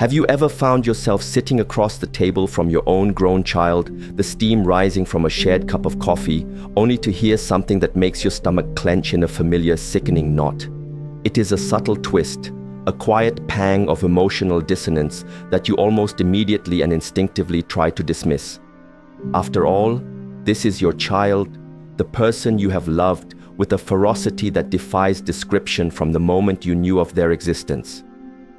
Have you ever found yourself sitting across the table from your own grown child, the steam rising from a shared cup of coffee, only to hear something that makes your stomach clench in a familiar, sickening knot? It is a subtle twist, a quiet pang of emotional dissonance that you almost immediately and instinctively try to dismiss. After all, this is your child, the person you have loved with a ferocity that defies description from the moment you knew of their existence.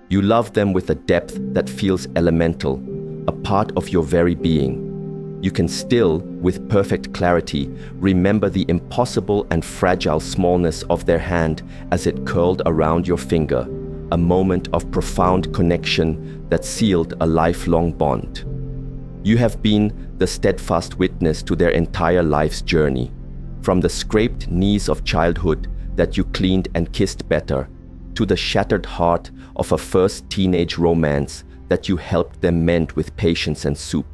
You love them with a depth that feels elemental, a part of your very being. You can still, with perfect clarity, remember the impossible and fragile smallness of their hand as it curled around your finger, a moment of profound connection that sealed a lifelong bond. You have been the steadfast witness to their entire life's journey, from the scraped knees of childhood that you cleaned and kissed better, to the shattered heart of a first teenage romance that you helped them mend with patience and soup.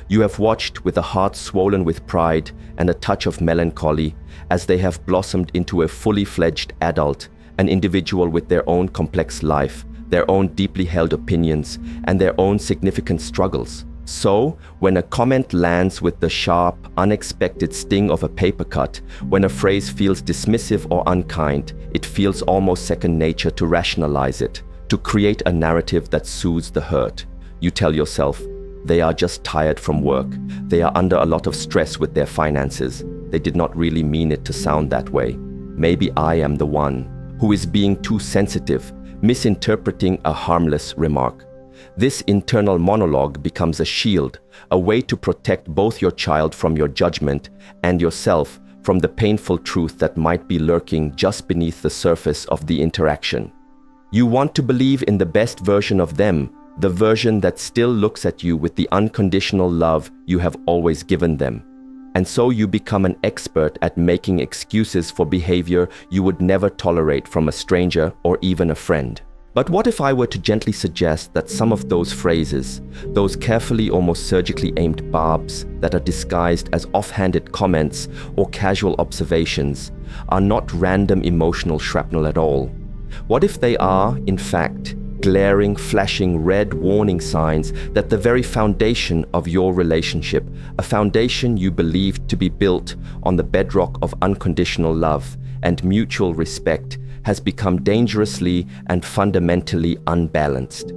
You have watched with a heart swollen with pride and a touch of melancholy as they have blossomed into a fully fledged adult, an individual with their own complex life, their own deeply held opinions, and their own significant struggles. So, when a comment lands with the sharp, unexpected sting of a paper cut, when a phrase feels dismissive or unkind, it feels almost second nature to rationalize it, to create a narrative that soothes the hurt. You tell yourself, they are just tired from work. They are under a lot of stress with their finances. They did not really mean it to sound that way. Maybe I am the one who is being too sensitive, misinterpreting a harmless remark. This internal monologue becomes a shield, a way to protect both your child from your judgment and yourself from the painful truth that might be lurking just beneath the surface of the interaction. You want to believe in the best version of them, the version that still looks at you with the unconditional love you have always given them. And so you become an expert at making excuses for behavior you would never tolerate from a stranger or even a friend. But what if I were to gently suggest that some of those phrases, those carefully, almost surgically aimed barbs that are disguised as offhanded comments or casual observations, are not random emotional shrapnel at all? What if they are, in fact, glaring, flashing red warning signs that the very foundation of your relationship, a foundation you believed to be built on the bedrock of unconditional love and mutual respect, has become dangerously and fundamentally unbalanced?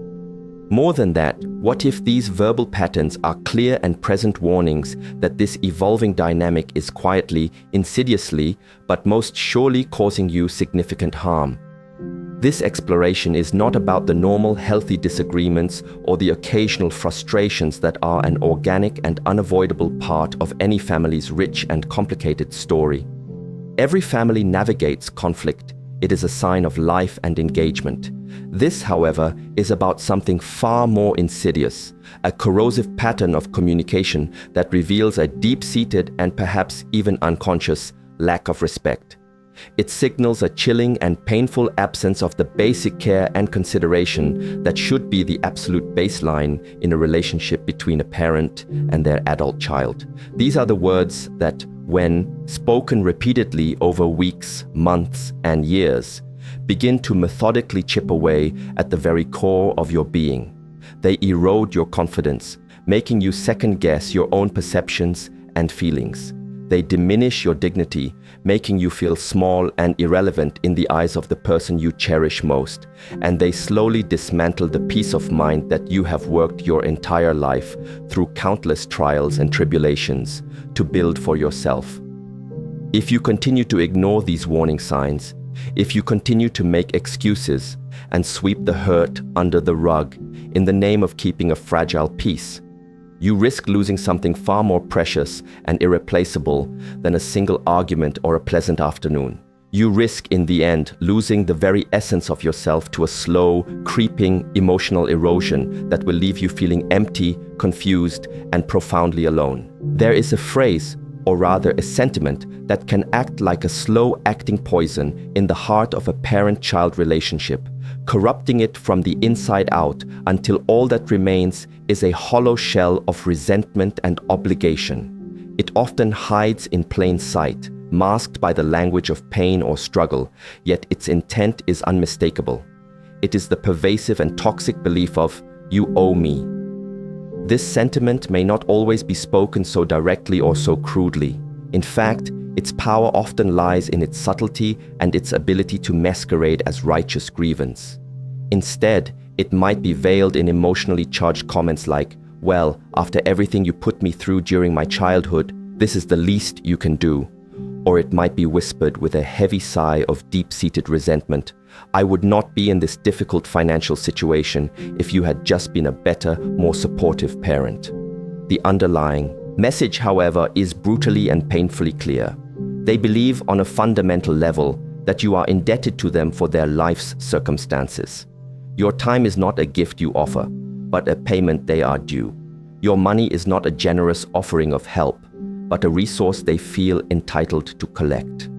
More than that, what if these verbal patterns are clear and present warnings that this evolving dynamic is quietly, insidiously, but most surely causing you significant harm? This exploration is not about the normal, healthy disagreements or the occasional frustrations that are an organic and unavoidable part of any family's rich and complicated story. Every family navigates conflict. It is a sign of life and engagement. This, however, is about something far more insidious, a corrosive pattern of communication that reveals a deep-seated and perhaps even unconscious lack of respect. It signals a chilling and painful absence of the basic care and consideration that should be the absolute baseline in a relationship between a parent and their adult child. These are the words that, when spoken repeatedly over weeks, months, and years, begin to methodically chip away at the very core of your being. They erode your confidence, making you second-guess your own perceptions and feelings. They diminish your dignity, making you feel small and irrelevant in the eyes of the person you cherish most. And they slowly dismantle the peace of mind that you have worked your entire life through countless trials and tribulations to build for yourself. If you continue to ignore these warning signs, if you continue to make excuses and sweep the hurt under the rug in the name of keeping a fragile peace, you risk losing something far more precious and irreplaceable than a single argument or a pleasant afternoon. You risk, in the end, losing the very essence of yourself to a slow, creeping emotional erosion that will leave you feeling empty, confused, and profoundly alone. There is a phrase, or rather a sentiment, that can act like a slow-acting poison in the heart of a parent-child relationship, corrupting it from the inside out until all that remains is a hollow shell of resentment and obligation. It often hides in plain sight, masked by the language of pain or struggle, yet its intent is unmistakable. It is the pervasive and toxic belief of, You owe me. This sentiment may not always be spoken so directly or so crudely. In fact, its power often lies in its subtlety and its ability to masquerade as righteous grievance. Instead, it might be veiled in emotionally charged comments like, "Well, after everything you put me through during my childhood, this is the least you can do." Or it might be whispered with a heavy sigh of deep-seated resentment, "I would not be in this difficult financial situation if you had just been a better, more supportive parent." The underlying message, however, is brutally and painfully clear. They believe on a fundamental level that you are indebted to them for their life's circumstances. Your time is not a gift you offer, but a payment they are due. Your money is not a generous offering of help, but a resource they feel entitled to collect.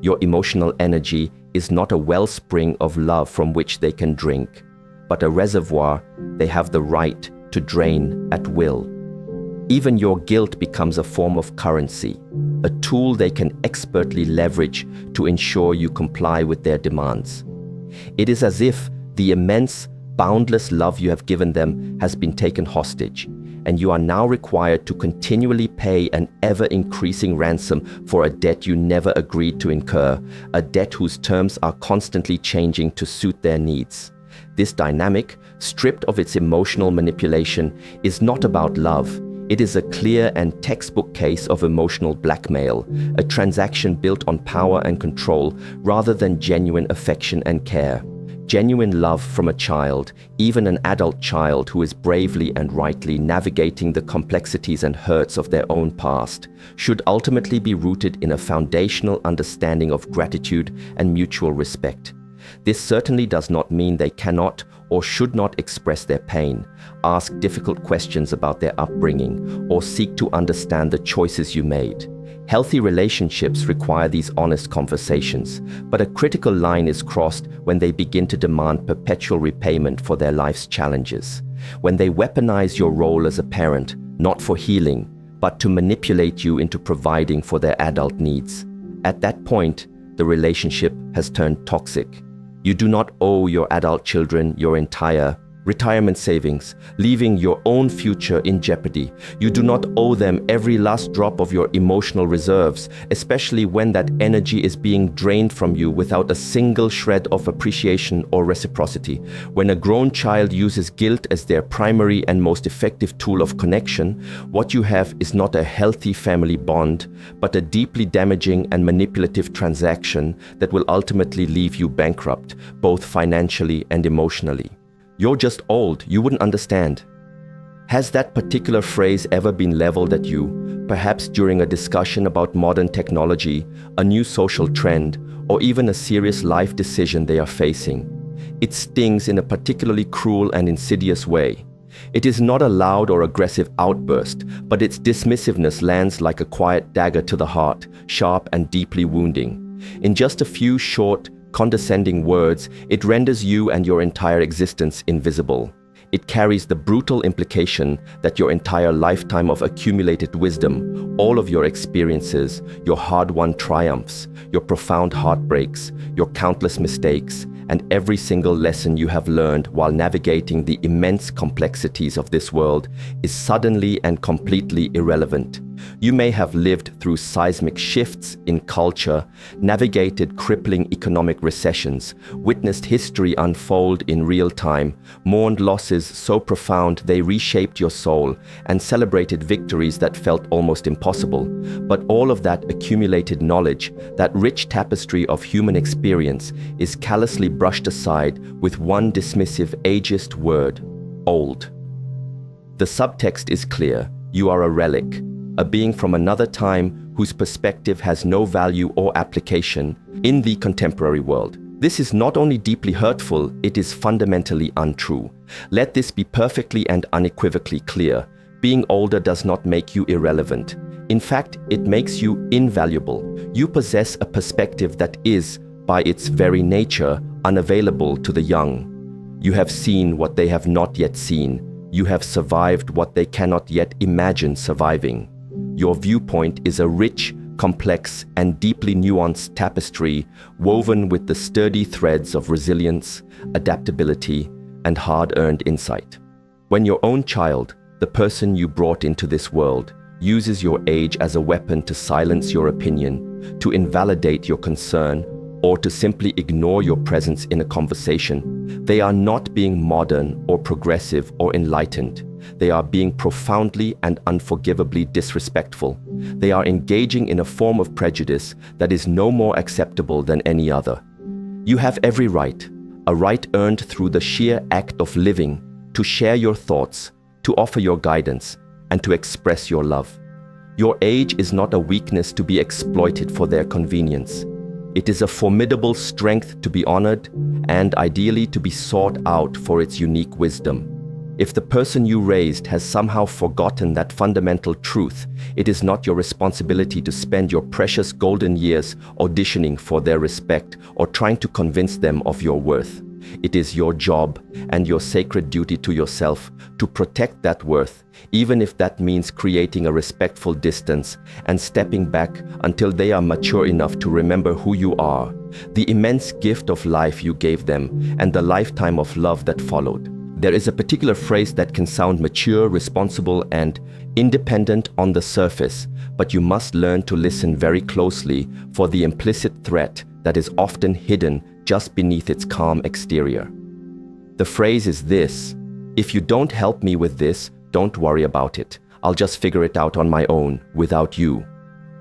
Your emotional energy is not a wellspring of love from which they can drink, but a reservoir they have the right to drain at will. Even your guilt becomes a form of currency, a tool they can expertly leverage to ensure you comply with their demands. It is as if the immense, boundless love you have given them has been taken hostage, and you are now required to continually pay an ever-increasing ransom for a debt you never agreed to incur, a debt whose terms are constantly changing to suit their needs. This dynamic, stripped of its emotional manipulation, is not about love. It is a clear and textbook case of emotional blackmail, a transaction built on power and control rather than genuine affection and care. Genuine love from a child, even an adult child who is bravely and rightly navigating the complexities and hurts of their own past, should ultimately be rooted in a foundational understanding of gratitude and mutual respect. This certainly does not mean they cannot or should not express their pain, ask difficult questions about their upbringing, or seek to understand the choices you made. Healthy relationships require these honest conversations, but a critical line is crossed when they begin to demand perpetual repayment for their life's challenges. When they weaponize your role as a parent, not for healing, but to manipulate you into providing for their adult needs. At that point, the relationship has turned toxic. You do not owe your adult children your entire retirement savings, leaving your own future in jeopardy. You do not owe them every last drop of your emotional reserves, especially when that energy is being drained from you without a single shred of appreciation or reciprocity. When a grown child uses guilt as their primary and most effective tool of connection, what you have is not a healthy family bond, but a deeply damaging and manipulative transaction that will ultimately leave you bankrupt, both financially and emotionally. "You're just old, you wouldn't understand." Has that particular phrase ever been leveled at you, perhaps during a discussion about modern technology, a new social trend, or even a serious life decision they are facing? It stings in a particularly cruel and insidious way. It is not a loud or aggressive outburst, but its dismissiveness lands like a quiet dagger to the heart, sharp and deeply wounding. In just a few short, condescending words, it renders you and your entire existence invisible. It carries the brutal implication that your entire lifetime of accumulated wisdom, all of your experiences, your hard-won triumphs, your profound heartbreaks, your countless mistakes, and every single lesson you have learned while navigating the immense complexities of this world is suddenly and completely irrelevant. You may have lived through seismic shifts in culture, navigated crippling economic recessions, witnessed history unfold in real time, mourned losses so profound they reshaped your soul, and celebrated victories that felt almost impossible. But all of that accumulated knowledge, that rich tapestry of human experience, is callously brushed aside with one dismissive, ageist word: old. The subtext is clear. You are a relic, a being from another time whose perspective has no value or application in the contemporary world. This is not only deeply hurtful, it is fundamentally untrue. Let this be perfectly and unequivocally clear. Being older does not make you irrelevant. In fact, it makes you invaluable. You possess a perspective that is, by its very nature, unavailable to the young. You have seen what they have not yet seen. You have survived what they cannot yet imagine surviving. Your viewpoint is a rich, complex, and deeply nuanced tapestry woven with the sturdy threads of resilience, adaptability, and hard-earned insight. When your own child, the person you brought into this world, uses your age as a weapon to silence your opinion, to invalidate your concern, or to simply ignore your presence in a conversation, they are not being modern or progressive or enlightened. They are being profoundly and unforgivably disrespectful. They are engaging in a form of prejudice that is no more acceptable than any other. You have every right, a right earned through the sheer act of living, to share your thoughts, to offer your guidance, and to express your love. Your age is not a weakness to be exploited for their convenience. It is a formidable strength to be honored and ideally to be sought out for its unique wisdom. If the person you raised has somehow forgotten that fundamental truth, it is not your responsibility to spend your precious golden years auditioning for their respect or trying to convince them of your worth. It is your job and your sacred duty to yourself to protect that worth, even if that means creating a respectful distance and stepping back until they are mature enough to remember who you are, the immense gift of life you gave them, and the lifetime of love that followed. There is a particular phrase that can sound mature, responsible, and independent on the surface, but you must learn to listen very closely for the implicit threat that is often hidden just beneath its calm exterior. The phrase is this: if you don't help me with this, don't worry about it. I'll just figure it out on my own, without you.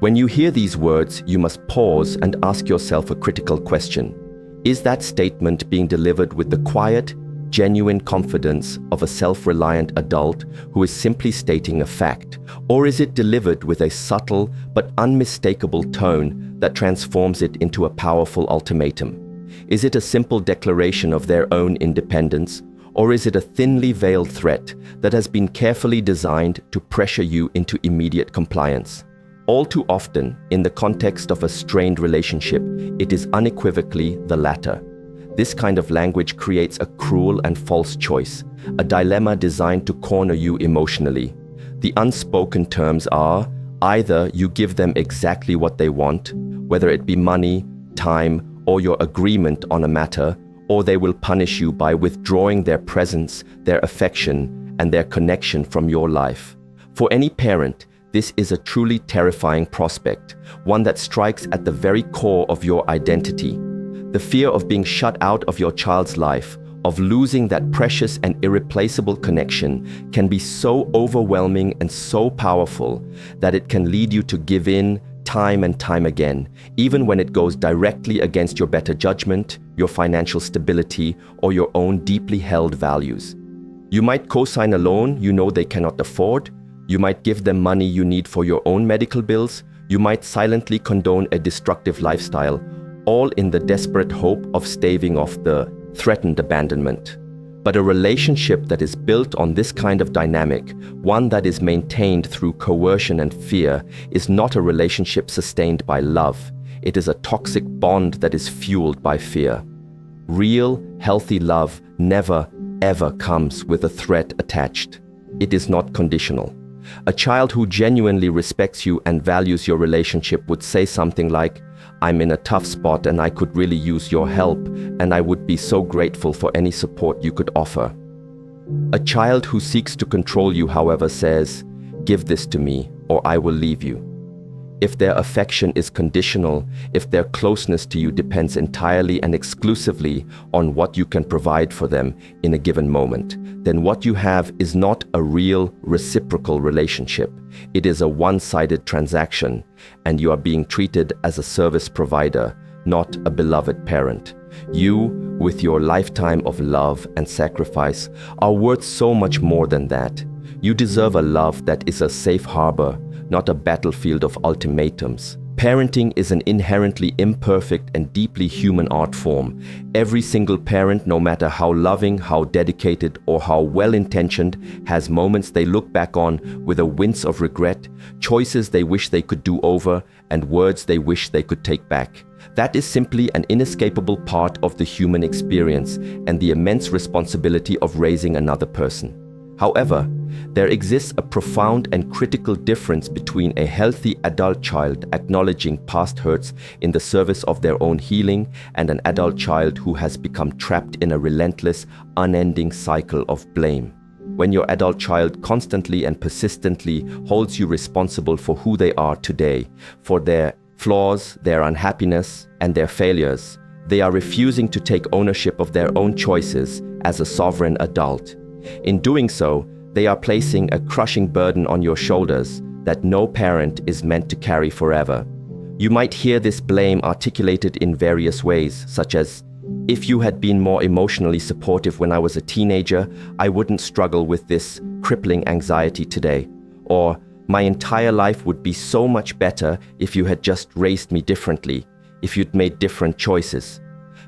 When you hear these words, you must pause and ask yourself a critical question. Is that statement being delivered with the quiet, genuine confidence of a self-reliant adult who is simply stating a fact, or is it delivered with a subtle but unmistakable tone that transforms it into a powerful ultimatum? Is it a simple declaration of their own independence, or is it a thinly veiled threat that has been carefully designed to pressure you into immediate compliance? All too often, in the context of a strained relationship, it is unequivocally the latter. This kind of language creates a cruel and false choice, a dilemma designed to corner you emotionally. The unspoken terms are: either you give them exactly what they want, whether it be money, time, or your agreement on a matter, or they will punish you by withdrawing their presence, their affection, and their connection from your life. For any parent, this is a truly terrifying prospect, one that strikes at the very core of your identity. The fear of being shut out of your child's life, of losing that precious and irreplaceable connection, can be so overwhelming and so powerful that it can lead you to give in time and time again, even when it goes directly against your better judgment, your financial stability, or your own deeply held values. You might co-sign a loan you know they cannot afford. You might give them money you need for your own medical bills. You might silently condone a destructive lifestyle, all in the desperate hope of staving off the threatened abandonment. But a relationship that is built on this kind of dynamic, one that is maintained through coercion and fear, is not a relationship sustained by love. It is a toxic bond that is fueled by fear. Real, healthy love never, ever comes with a threat attached. It is not conditional. A child who genuinely respects you and values your relationship would say something like, "I'm in a tough spot and I could really use your help, and I would be so grateful for any support you could offer." A child who seeks to control you, however, says, "Give this to me or I will leave you." If their affection is conditional, if their closeness to you depends entirely and exclusively on what you can provide for them in a given moment, then what you have is not a real reciprocal relationship. It is a one-sided transaction, and you are being treated as a service provider, not a beloved parent. You, with your lifetime of love and sacrifice, are worth so much more than that. You deserve a love that is a safe harbor, not a battlefield of ultimatums. Parenting is an inherently imperfect and deeply human art form. Every single parent, no matter how loving, how dedicated, or how well-intentioned, has moments they look back on with a wince of regret, choices they wish they could do over, and words they wish they could take back. That is simply an inescapable part of the human experience and the immense responsibility of raising another person. However, there exists a profound and critical difference between a healthy adult child acknowledging past hurts in the service of their own healing and an adult child who has become trapped in a relentless, unending cycle of blame. when your adult child constantly and persistently holds you responsible for who they are today, for their flaws, their unhappiness, and their failures. They are refusing to take ownership of their own choices as a sovereign adult. In doing so, they are placing a crushing burden on your shoulders that no parent is meant to carry forever. You might hear this blame articulated in various ways, such as, "If you had been more emotionally supportive when I was a teenager, I wouldn't struggle with this crippling anxiety today." Or, "My entire life would be so much better if you had just raised me differently, if you'd made different choices."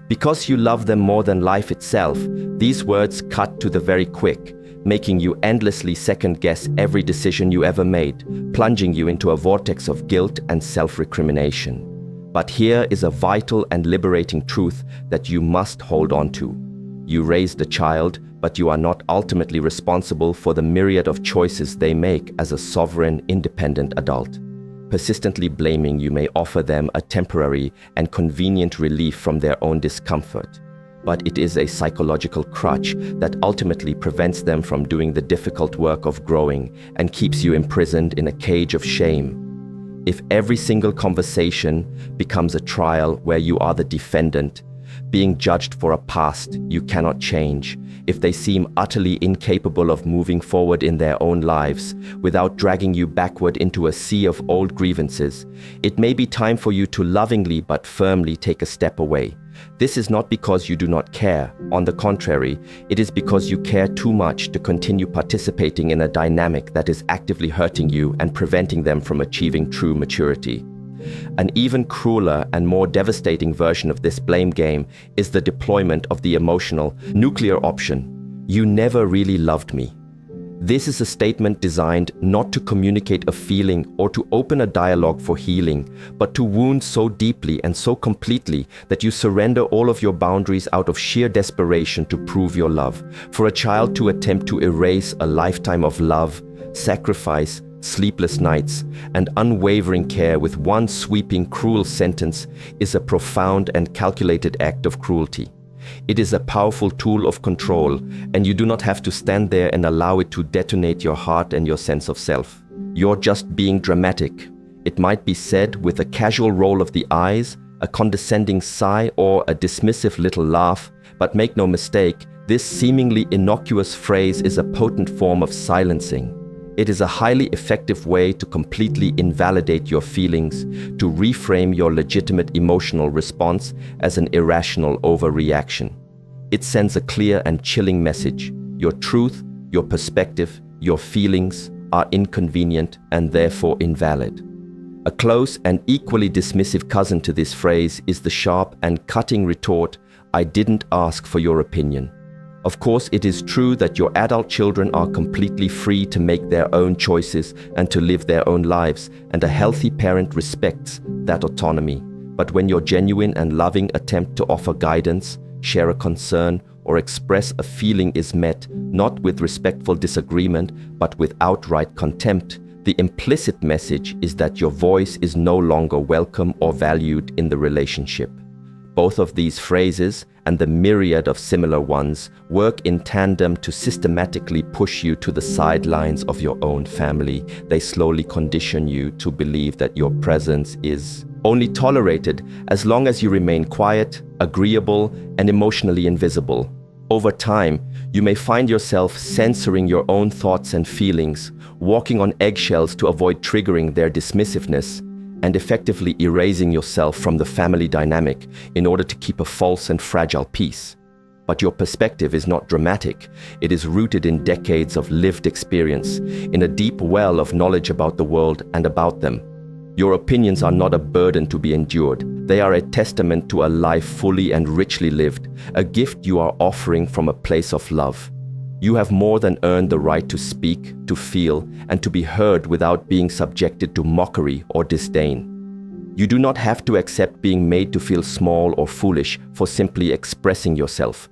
Because you love them more than life itself, these words cut to the very quick, making you endlessly second-guess every decision you ever made, plunging you into a vortex of guilt and self-recrimination. But here is a vital and liberating truth that you must hold on to. You raised a child, but you are not ultimately responsible for the myriad of choices they make as a sovereign, independent adult. Persistently blaming you may offer them a temporary and convenient relief from their own discomfort, but it is a psychological crutch that ultimately prevents them from doing the difficult work of growing and keeps you imprisoned in a cage of shame. If every single conversation becomes a trial where you are the defendant, being judged for a past you cannot change, if they seem utterly incapable of moving forward in their own lives without dragging you backward into a sea of old grievances, it may be time for you to lovingly but firmly take a step away. This is not because you do not care. On the contrary, it is because you care too much to continue participating in a dynamic that is actively hurting you and preventing them from achieving true maturity. An even crueler and more devastating version of this blame game is the deployment of the emotional, nuclear option. "You never really loved me." This is a statement designed not to communicate a feeling or to open a dialogue for healing, but to wound so deeply and so completely that you surrender all of your boundaries out of sheer desperation to prove your love. For a child to attempt to erase a lifetime of love, sacrifice, sleepless nights, and unwavering care with one sweeping, cruel sentence is a profound and calculated act of cruelty. It is a powerful tool of control, and you do not have to stand there and allow it to detonate your heart and your sense of self. You're just being dramatic. It might be said with a casual roll of the eyes, a condescending sigh, or a dismissive little laugh, but make no mistake, this seemingly innocuous phrase is a potent form of silencing. It is a highly effective way to completely invalidate your feelings, to reframe your legitimate emotional response as an irrational overreaction. It sends a clear and chilling message. Your truth, your perspective, your feelings are inconvenient and therefore invalid. A close and equally dismissive cousin to this phrase is the sharp and cutting retort, "I didn't ask for your opinion." Of course, it is true that your adult children are completely free to make their own choices and to live their own lives, and a healthy parent respects that autonomy. But when your genuine and loving attempt to offer guidance, share a concern, or express a feeling is met not with respectful disagreement, but with outright contempt, the implicit message is that your voice is no longer welcome or valued in the relationship. Both of these phrases, and the myriad of similar ones, work in tandem to systematically push you to the sidelines of your own family. They slowly condition you to believe that your presence is only tolerated as long as you remain quiet, agreeable, and emotionally invisible. Over time, you may find yourself censoring your own thoughts and feelings, walking on eggshells to avoid triggering their dismissiveness, and effectively erasing yourself from the family dynamic in order to keep a false and fragile peace. But your perspective is not dramatic. It is rooted in decades of lived experience, in a deep well of knowledge about the world and about them. Your opinions are not a burden to be endured. They are a testament to a life fully and richly lived, a gift you are offering from a place of love. You have more than earned the right to speak, to feel, and to be heard without being subjected to mockery or disdain. You do not have to accept being made to feel small or foolish for simply expressing yourself.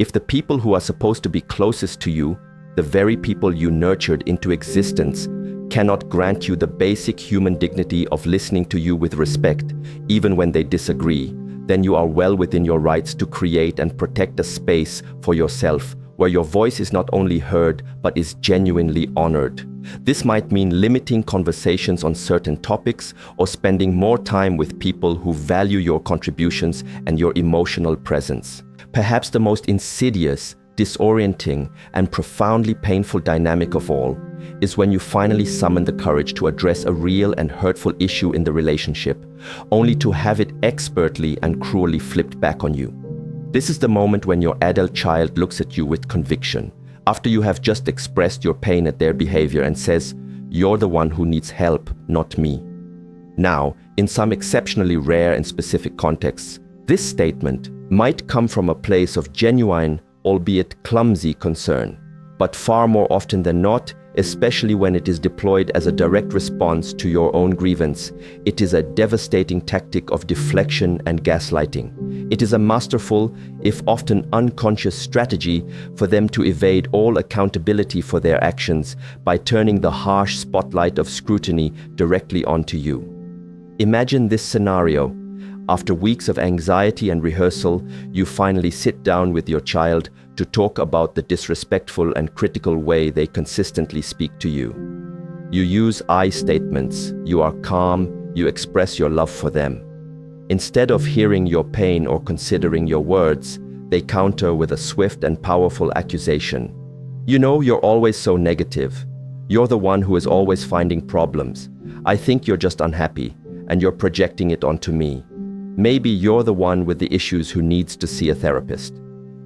If the people who are supposed to be closest to you, the very people you nurtured into existence, cannot grant you the basic human dignity of listening to you with respect, even when they disagree, then you are well within your rights to create and protect a space for yourself where your voice is not only heard but is genuinely honored. This might mean limiting conversations on certain topics or spending more time with people who value your contributions and your emotional presence. Perhaps the most insidious, disorienting, and profoundly painful dynamic of all is when you finally summon the courage to address a real and hurtful issue in the relationship, only to have it expertly and cruelly flipped back on you. This is the moment when your adult child looks at you with conviction, after you have just expressed your pain at their behavior and says, "You're the one who needs help, not me." Now, in some exceptionally rare and specific contexts, this statement might come from a place of genuine, albeit clumsy concern. But far more often than not, especially when it is deployed as a direct response to your own grievance, it is a devastating tactic of deflection and gaslighting. It is a masterful, if often unconscious strategy for them to evade all accountability for their actions by turning the harsh spotlight of scrutiny directly onto you. Imagine this scenario. After weeks of anxiety and rehearsal, you finally sit down with your child to talk about the disrespectful and critical way they consistently speak to you. You use I statements, you are calm, you express your love for them. Instead of hearing your pain or considering your words, they counter with a swift and powerful accusation. "You know, you're always so negative. You're the one who is always finding problems. I think you're just unhappy, and you're projecting it onto me. Maybe you're the one with the issues who needs to see a therapist."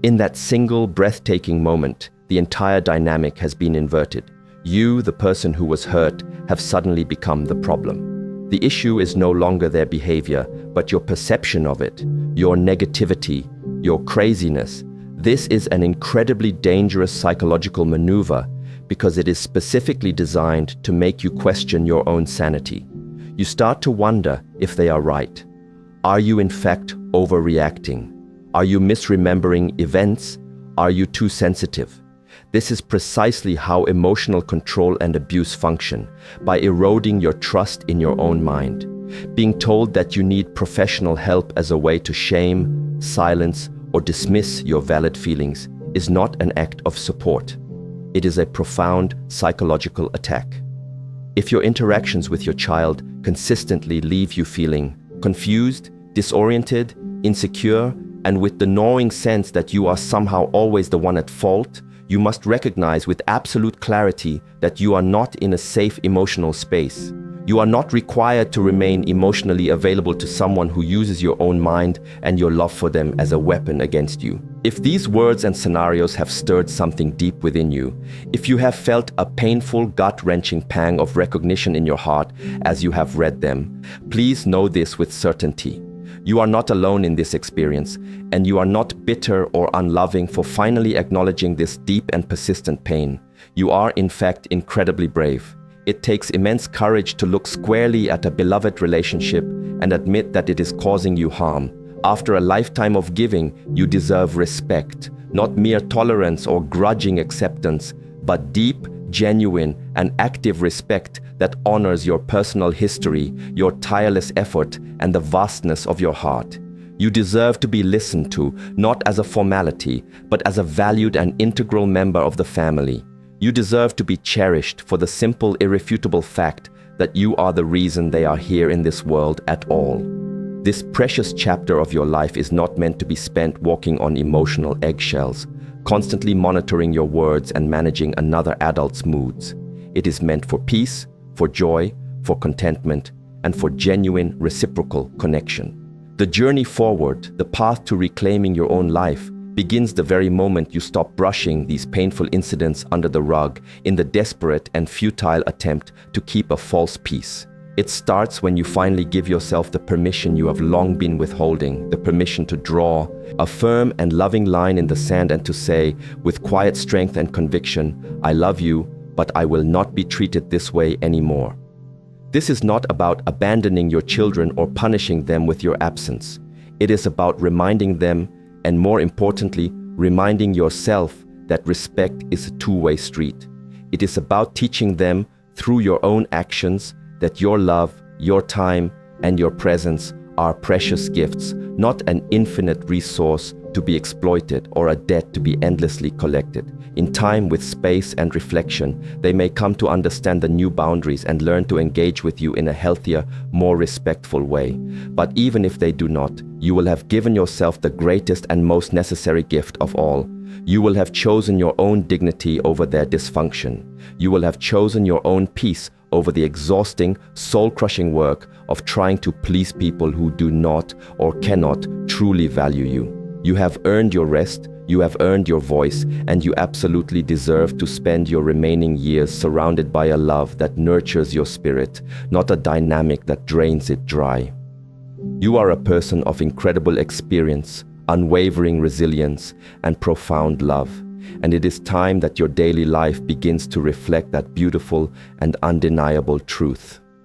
In that single breathtaking moment, the entire dynamic has been inverted. You, the person who was hurt, have suddenly become the problem. The issue is no longer their behavior, but your perception of it, your negativity, your craziness. This is an incredibly dangerous psychological maneuver because it is specifically designed to make you question your own sanity. You start to wonder if they are right. Are you in fact overreacting? Are you misremembering events? Are you too sensitive? This is precisely how emotional control and abuse function, by eroding your trust in your own mind. Being told that you need professional help as a way to shame, silence, or dismiss your valid feelings is not an act of support. It is a profound psychological attack. If your interactions with your child consistently leave you feeling confused, disoriented, insecure, and with the gnawing sense that you are somehow always the one at fault, you must recognize with absolute clarity that you are not in a safe emotional space. You are not required to remain emotionally available to someone who uses your own mind and your love for them as a weapon against you. If these words and scenarios have stirred something deep within you, if you have felt a painful, gut-wrenching pang of recognition in your heart as you have read them, please know this with certainty. You are not alone in this experience, and you are not bitter or unloving for finally acknowledging this deep and persistent pain. You are, in fact, incredibly brave. It takes immense courage to look squarely at a beloved relationship and admit that it is causing you harm. After a lifetime of giving, you deserve respect, not mere tolerance or grudging acceptance, but deep, genuine, and active respect that honors your personal history, your tireless effort, and the vastness of your heart. You deserve to be listened to, not as a formality, but as a valued and integral member of the family. You deserve to be cherished for the simple, irrefutable fact that you are the reason they are here in this world at all. This precious chapter of your life is not meant to be spent walking on emotional eggshells, constantly monitoring your words and managing another adult's moods. It is meant for peace, for joy, for contentment, and for genuine reciprocal connection. The journey forward, the path to reclaiming your own life, begins the very moment you stop brushing these painful incidents under the rug in the desperate and futile attempt to keep a false peace. It starts when you finally give yourself the permission you have long been withholding, the permission to draw a firm and loving line in the sand and to say, with quiet strength and conviction, "I love you, but I will not be treated this way anymore." This is not about abandoning your children or punishing them with your absence. It is about reminding them, and more importantly, reminding yourself that respect is a two-way street. It is about teaching them through your own actions that your love, your time, and your presence are precious gifts, not an infinite resource to be exploited or a debt to be endlessly collected. In time, with space and reflection, they may come to understand the new boundaries and learn to engage with you in a healthier, more respectful way. But even if they do not, you will have given yourself the greatest and most necessary gift of all. You will have chosen your own dignity over their dysfunction. You will have chosen your own peace over the exhausting, soul-crushing work of trying to please people who do not or cannot truly value you. You have earned your rest, you have earned your voice, and you absolutely deserve to spend your remaining years surrounded by a love that nurtures your spirit, not a dynamic that drains it dry. You are a person of incredible experience, unwavering resilience, and profound love. And it is time that your daily life begins to reflect that beautiful and undeniable truth.